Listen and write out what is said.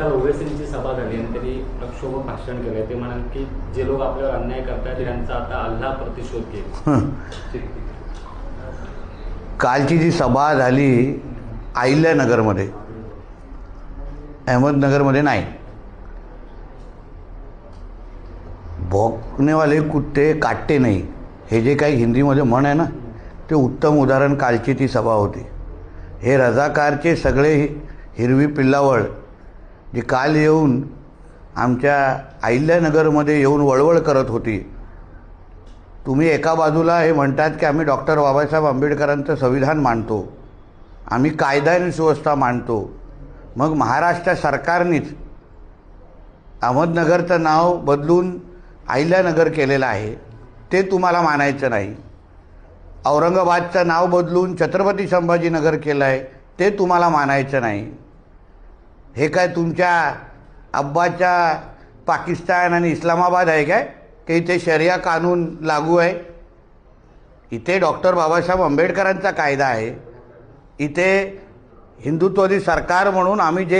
ओवेसींची सभा झाली आणि त्यांनी प्रक्षोभ भाषण केलं. ते म्हणाले की जे लोक आपल्यावर अन्याय करतात त्यांचा आता अल्लाह प्रतिशोध घेईल. कालची जी सभा झाली अहिल्यानगरमध्ये, अहमदनगरमध्ये नाही. भौंकने वाले कुत्ते काटते नहीं, हे जे काही हिंदीमध्ये म्हण आहे ना, ते उत्तम उदाहरण कालची ती सभा होती. हे रजाकारचे सगळे हिरवी पिल्लावळ जी काल येऊन आमच्या अहिल्यानगरमध्ये येऊन वळवळ करत होती. तुम्ही एका बाजूला हे म्हणतात की आम्ही डॉक्टर बाबासाहेब आंबेडकरांचं संविधान मानतो, आम्ही कायदा आणि सुव्यवस्था मानतो. मग महाराष्ट्र सरकारनेच अहमदनगरचं नाव बदलून अहिल्यानगर केलेलं आहे, ते तुम्हाला मानायचं नाही. औरंगाबादचं नाव बदलून छत्रपती संभाजीनगर केलं आहे, ते तुम्हाला मानायचं नाही. हे काय तुमच्या अब्बाच्या पाकिस्तान आणि इस्लामाबाद आहे काय की इथे शरिया कानून लागू आहे? इथे डॉक्टर बाबासाहेब आंबेडकरांचा कायदा आहे. इथे हिंदुत्ववादी सरकार म्हणून आम्ही जे